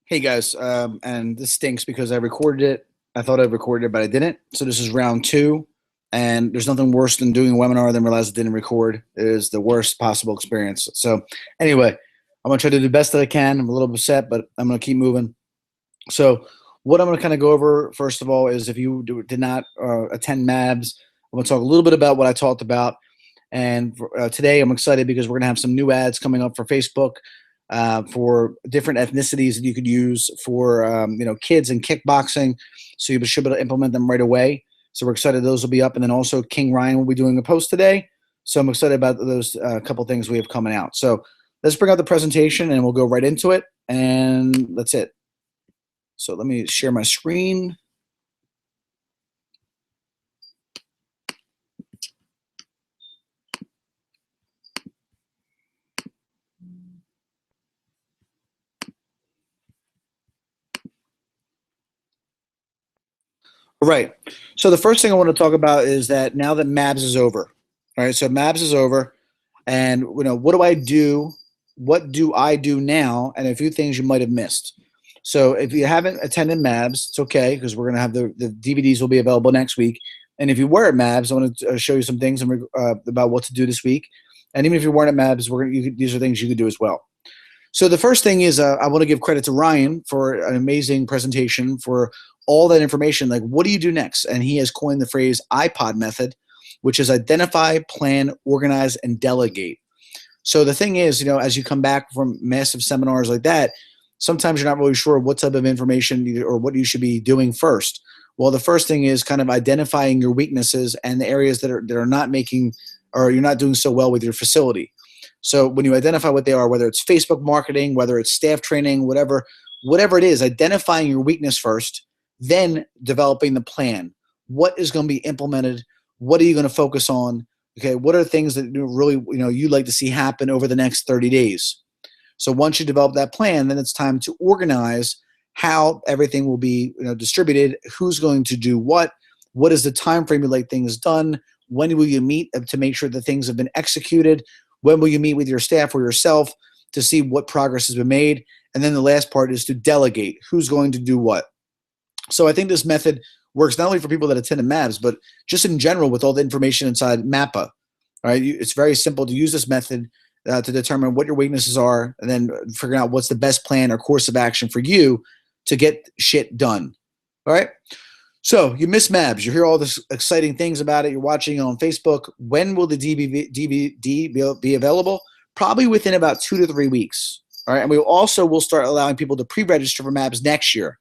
Hey guys, and this stinks because I recorded it. I thought I recorded it, but I didn't. So this is round two, and there's nothing worse than doing a webinar than realize it didn't record. It is the worst possible experience. So anyway, I'm gonna try to do the best that I can. I'm a little upset, but I'm gonna keep moving. So what I'm gonna kind of go over first of all is if you did not attend MABS, I'm gonna talk a little bit about what I talked about. And today I'm excited because we're gonna have some new ads coming up for Facebook for different ethnicities that you could use for kids and kickboxing. So you should be able to implement them right away. So we're excited those will be up, and then also King Ryan will be doing a post today. So I'm excited about those couple things we have coming out. So let's bring out the presentation and we'll go right into it, and that's it. So let me share my screen. All right. So the first thing I want to talk about is that now that MABS is over. All right. So MABS is over, and what do I do? What do I do now? And a few things you might have missed. So if you haven't attended MABS, it's okay because we're gonna have the DVDs will be available next week. And if you were at MABS, I want to show you some things about what to do this week. And even if you weren't at MABS, these are things you could do as well. So the first thing is I want to give credit to Ryan for an amazing presentation for all that information. Like, what do you do next? And he has coined the phrase iPod method, which is identify, plan, organize, and delegate. So the thing is, as you come back from massive seminars like that, sometimes you're not really sure what type of information or what you should be doing first. Well, the first thing is kind of identifying your weaknesses and the areas that are not making, or you're not doing so well with your facility. So when you identify what they are, whether it's Facebook marketing, whether it's staff training, whatever it is, identifying your weakness first, then developing the plan. What is going to be implemented? What are you going to focus on? Okay, what are things that really you'd like to see happen over the next 30 days? So once you develop that plan, then it's time to organize how everything will be distributed, who's going to do what is the time frame you like things done, when will you meet to make sure that things have been executed, when will you meet with your staff or yourself to see what progress has been made, and then the last part is to delegate, who's going to do what. So I think this method works not only for people that attend MABS, but just in general with all the information inside MAPA. All right, it's very simple to use this method to determine what your weaknesses are, and then figuring out what's the best plan or course of action for you to get shit done. All right. So you miss MABS. You hear all this exciting things about it. You're watching on Facebook. When will the DVD be available? Probably within about 2 to 3 weeks. All right. And will start allowing people to pre-register for MABS next year.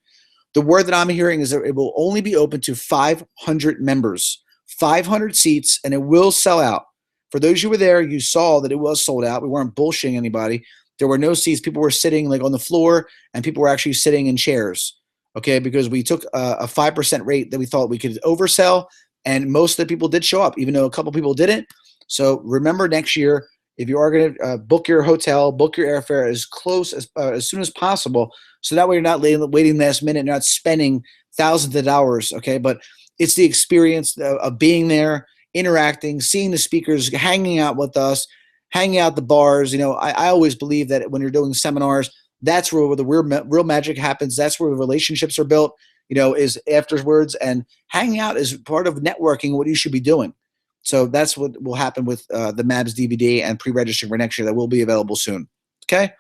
The word that I'm hearing is that it will only be open to 500 members, 500 seats, and it will sell out. For those who were there, you saw that it was sold out. We weren't bullshitting anybody. There were no seats. People were sitting like on the floor, and people were actually sitting in chairs. Okay, because we took a 5% rate that we thought we could oversell, and most of the people did show up, even though a couple people didn't. So remember, next year, if you are going to book your hotel, book your airfare as soon as possible, so that way you're not waiting last minute, and you're not spending thousands of dollars. Okay, but it's the experience of being there, interacting, seeing the speakers, hanging out with us, hanging out at the bars. I always believe that when you're doing seminars, that's where the real magic happens. That's where the relationships are built, is afterwards, and hanging out is part of networking, what you should be doing. So that's what will happen with the MABS DVD and pre-registering for next year that will be available soon. Okay.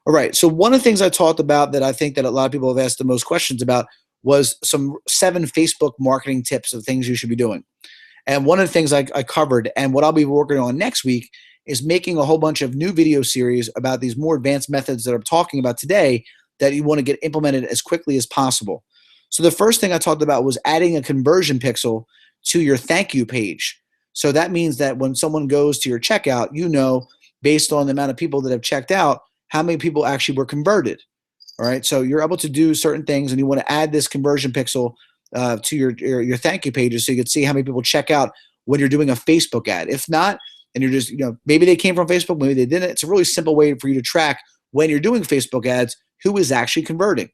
All right. So one of the things I talked about that I think that a lot of people have asked the most questions about was some 7 Facebook marketing tips of things you should be doing. And one of the things I covered, and what I'll be working on next week, is making a whole bunch of new video series about these more advanced methods that I'm talking about today that you want to get implemented as quickly as possible. So the first thing I talked about was adding a conversion pixel to your thank you page. So that means that when someone goes to your checkout, based on the amount of people that have checked out, how many people actually were converted. All right. So you're able to do certain things, and you want to add this conversion pixel to your thank you pages so you can see how many people check out when you're doing a Facebook ad. If not, and you're just, maybe they came from Facebook, maybe they didn't. It's a really simple way for you to track when you're doing Facebook ads, who is actually converting.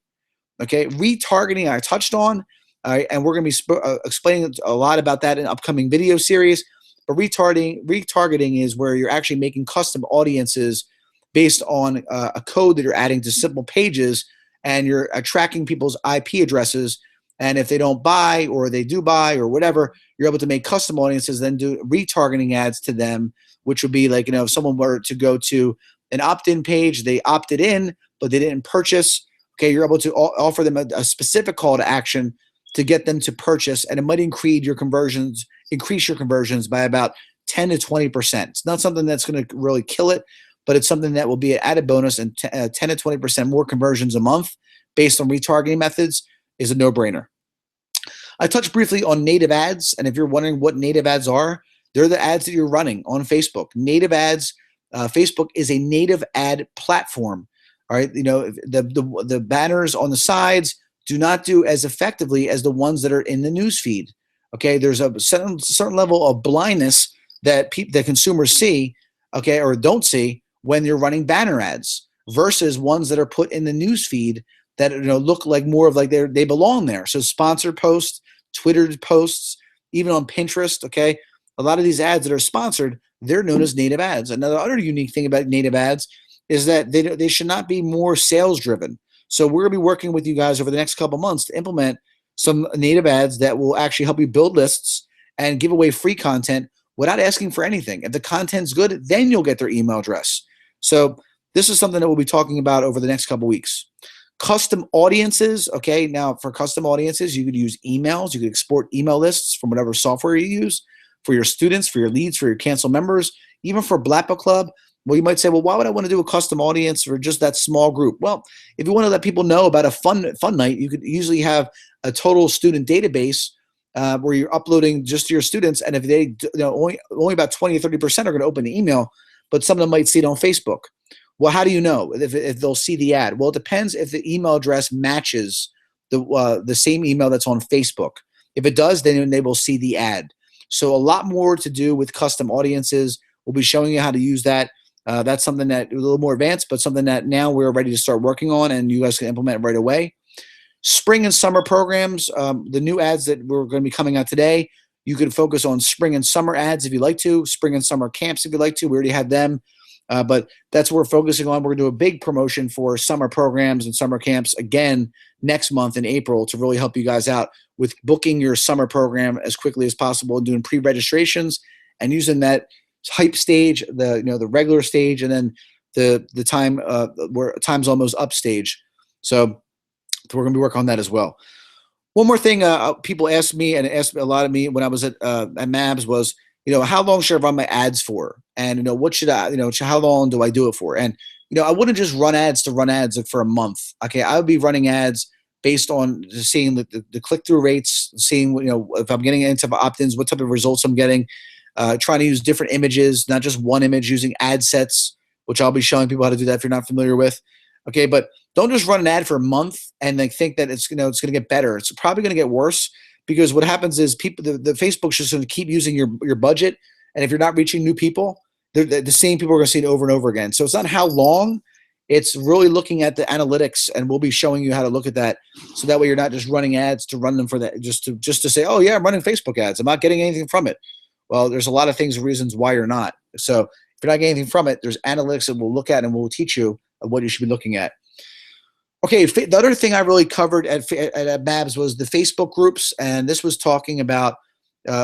Okay. Retargeting, I touched on, and we're going to be explaining a lot about that in upcoming video series. But retargeting is where you're actually making custom audiences based on a code that you're adding to simple pages, and you're tracking people's IP addresses. And if they don't buy or they do buy or whatever, you're able to make custom audiences, then do retargeting ads to them, which would be like, if someone were to go to an opt-in page, they opted in, but they didn't purchase. Okay, you're able to offer them a specific call to action to get them to purchase, and it might increase your conversions by about 10 to 20%. It's not something that's going to really kill it, but it's something that will be an added bonus, and 10 to 20% more conversions a month based on retargeting methods is a no-brainer. I touched briefly on native ads, and if you're wondering what native ads are, they're the ads that you're running on Facebook. Native ads, Facebook is a native ad platform. All right, the banners on the sides do not do as effectively as the ones that are in the news feed. Okay, there's a certain level of blindness that consumers see, okay, or don't see when you're running banner ads versus ones that are put in the news feed that look like more of like they belong there. So sponsored posts, Twitter posts, even on Pinterest. Okay, a lot of these ads that are sponsored, they're known as native ads. Another other unique thing about native ads is that they should not be more sales driven. So we're gonna be working with you guys over the next couple months to implement some native ads that will actually help you build lists and give away free content without asking for anything. If the content's good, then you'll get their email address. So this is something that we'll be talking about over the next couple weeks. Custom audiences. Okay, now for custom audiences, you could use emails. You could export email lists from whatever software you use for your students, for your leads, for your cancel members, even for Black Book Club. Well, you might say, well, why would I want to do a custom audience for just that small group? Well, if you want to let people know about a fun night, you could usually have a total student database where you're uploading just to your students, and if they only about 20 or 30% are going to open the email, but some of them might see it on Facebook. Well, how do you know if they'll see the ad? Well, it depends if the email address matches the same email that's on Facebook. If it does, then they will see the ad. So a lot more to do with custom audiences. We'll be showing you how to use that. That's something that a little more advanced, but something that now we're ready to start working on, and you guys can implement right away. Spring and summer programs, the new ads that we're going to be coming out today, you can focus on spring and summer ads if you like to, spring and summer camps if you like to. We already have them, but that's what we're focusing on. We're going to do a big promotion for summer programs and summer camps again next month in April to really help you guys out with booking your summer program as quickly as possible and doing pre-registrations and using that hype stage, the regular stage, and then the time where time's almost up stage. So we're going to be working on that as well. One more thing, people asked me, and asked a lot of me when I was at MABS was, how long should I run my ads for? And, what should I, how long do I do it for? And, I wouldn't just run ads to run ads for a month. Okay. I would be running ads based on seeing the click-through rates, seeing, if I'm getting into opt-ins, what type of results I'm getting, trying to use different images, not just one image, using ad sets, which I'll be showing people how to do that if you're not familiar with. Okay. But don't just run an ad for a month and then think that it's going to get better. It's probably going to get worse, because what happens is the Facebook's just going to keep using your budget. And if you're not reaching new people, the same people are going to see it over and over again. So it's not how long, it's really looking at the analytics, and we'll be showing you how to look at that. So that way you're not just running ads to run them for that, just to say, oh yeah, I'm running Facebook ads, I'm not getting anything from it. Well, there's a lot of reasons why you're not. So if you're not getting anything from it, there's analytics that we'll look at and we'll teach you what you should be looking at. Okay, the other thing I really covered at MABS was the Facebook groups, and this was talking about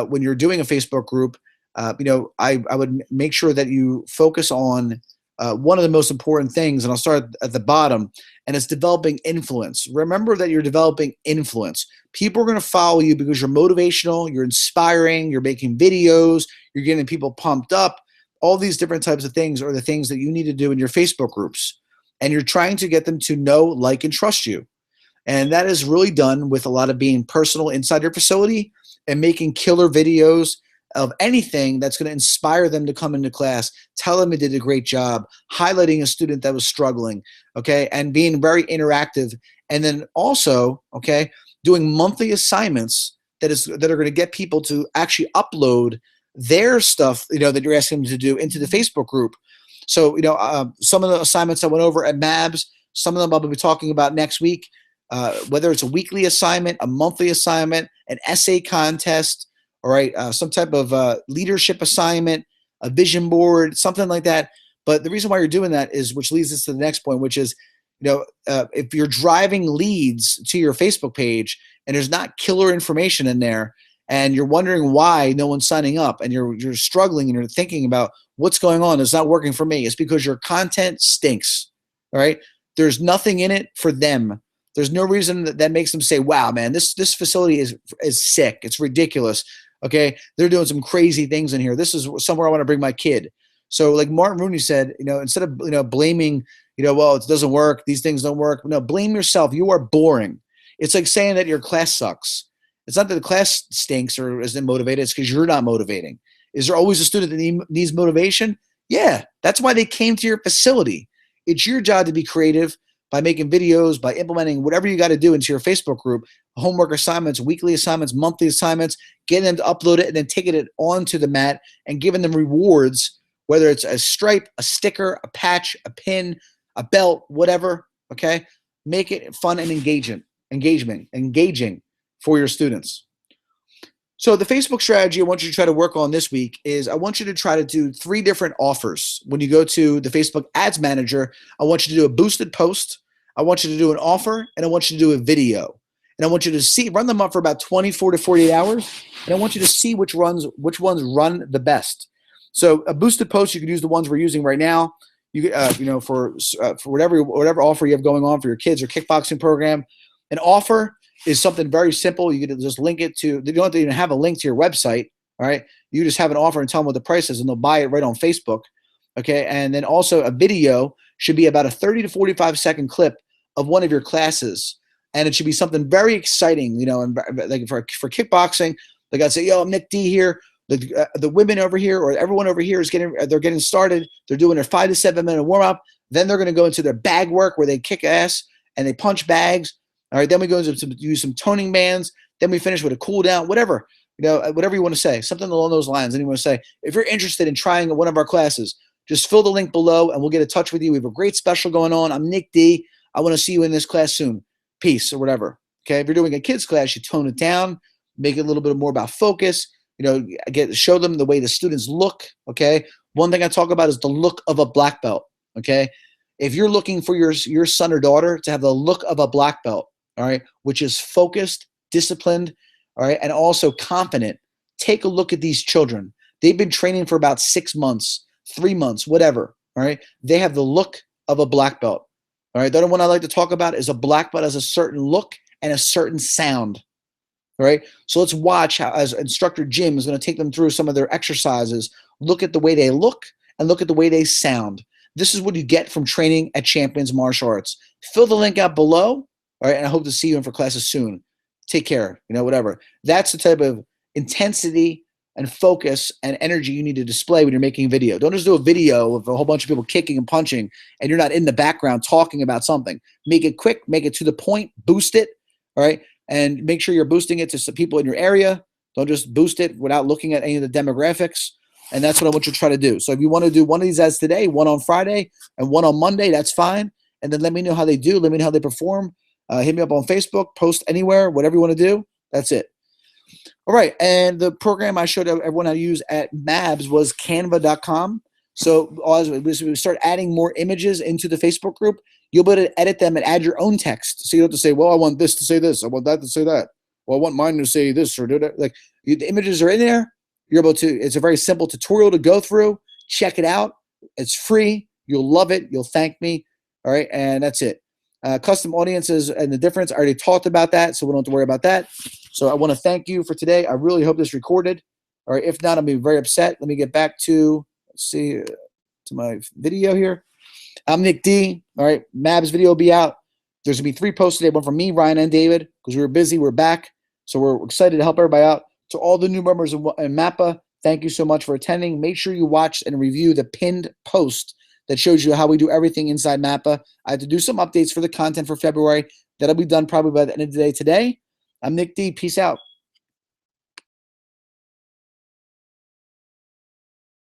when you're doing a Facebook group, I would make sure that you focus on one of the most important things, and I'll start at the bottom, and it's developing influence. Remember that you're developing influence. People are going to follow you because you're motivational, you're inspiring, you're making videos, you're getting people pumped up. All these different types of things are the things that you need to do in your Facebook groups. And you're trying to get them to know, like, and trust you. And that is really done with a lot of being personal inside your facility and making killer videos of anything that's going to inspire them to come into class, tell them they did a great job, highlighting a student that was struggling, okay, and being very interactive. And then also, okay, doing monthly assignments that are going to get people to actually upload their stuff, that you're asking them to do into the Facebook group. So, some of the assignments I went over at MABS, some of them I'll be talking about next week, whether it's a weekly assignment, a monthly assignment, an essay contest, all right, some type of leadership assignment, a vision board, something like that. But the reason why you're doing that is, which leads us to the next point, which is if you're driving leads to your Facebook page and there's not killer information in there, and you're wondering why no one's signing up, and you're struggling and you're thinking about what's going on, it's not working for me. It's because your content stinks. All right. There's nothing in it for them. There's no reason that makes them say, wow, man, this facility is sick. It's ridiculous. Okay. They're doing some crazy things in here. This is somewhere I want to bring my kid. So like Martin Rooney said, instead of, blaming, well, it doesn't work, these things don't work. No, blame yourself. You are boring. It's like saying that your class sucks. It's not that the class stinks or isn't motivated. It's because you're not motivating. Is there always a student that needs motivation? Yeah, that's why they came to your facility. It's your job to be creative by making videos, by implementing whatever you got to do into your Facebook group, homework assignments, weekly assignments, monthly assignments, getting them to upload it and then taking it onto the mat and giving them rewards, whether it's a stripe, a sticker, a patch, a pin, a belt, whatever, okay? Make it fun and engaging for your students. So the Facebook strategy I want you to try to work on this week is I want you to try to do 3 different offers. When you go to the Facebook Ads Manager, I want you to do a boosted post, I want you to do an offer, and I want you to do a video. And I want you to run them up for about 24 to 48 hours, and I want you to see which ones run the best. So a boosted post, you can use the ones we're using right now. You for whatever offer you have going on for your kids or kickboxing program. An offer is something very simple. You can just link it to, you don't have to even have a link to your website, all right? You just have an offer and tell them what the price is, and they'll buy it right on Facebook, okay? And then also a video should be about a 30 to 45-second clip of one of your classes, and it should be something very exciting, and like for kickboxing, like I'd say, yo, I'm Nick D here. The women over here or everyone over here they're getting started. They're doing their 5 to 7 minute warm up. Then they're going to go into their bag work where they kick ass and they punch bags. All right, then we go into use some toning bands. Then we finish with a cool down, whatever, whatever you want to say, something along those lines. And you want to say, if you're interested in trying one of our classes, just fill the link below and we'll get in touch with you. We have a great special going on. I'm Nick D. I want to see you in this class soon. Peace or whatever. Okay, if you're doing a kids class, you tone it down, make it a little bit more about focus. Show them the way the students look. Okay, one thing I talk about is the look of a black belt. Okay, if you're looking for your son or daughter to have the look of a black belt, all right, which is focused, disciplined, all right, and also confident. Take a look at these children. They've been training for about 6 months, 3 months, whatever, all right? They have the look of a black belt, all right? The other one I like to talk about is a black belt has a certain look and a certain sound, all right? So let's watch how, as instructor Jim is going to take them through some of their exercises, look at the way they look and look at the way they sound. This is what you get from training at Champions Martial Arts. Fill the link out below. All right, and I hope to see you in for classes soon. Take care, whatever. That's the type of intensity and focus and energy you need to display when you're making a video. Don't just do a video of a whole bunch of people kicking and punching and you're not in the background talking about something. Make it quick, make it to the point, boost it, all right? And make sure you're boosting it to some people in your area. Don't just boost it without looking at any of the demographics. And that's what I want you to try to do. So if you want to do one of these ads today, one on Friday and one on Monday, that's fine. And then let me know how they do. Let me know how they perform. Hit me up on Facebook, post anywhere, whatever you want to do. That's it. All right. And the program I showed everyone how to use at MABS was canva.com. So as we start adding more images into the Facebook group, you'll be able to edit them and add your own text. So you don't have to say, well, I want this to say this. I want that to say that. Well, I want mine to say this or do that. Like the images are in there. You're able to, it's a very simple tutorial to go through. Check it out. It's free. You'll love it. You'll thank me. All right. And that's it. Custom audiences and the difference. I already talked about that, so we don't have to worry about that. So I want to thank you for today. I really hope this recorded. All right, if not, I'll be very upset. Let me get back to, to my video here. I'm Nick D. All right, Mab's video will be out. There's going to be 3 posts today, one from me, Ryan, and David, because we were busy. We're back. So we're excited to help everybody out. To all the new members in MAPPA, thank you so much for attending. Make sure you watch and review the pinned post that shows you how we do everything inside MAPPA. I have to do some updates for the content for February. That'll be done probably by the end of the day today. I'm Nick D. Peace out.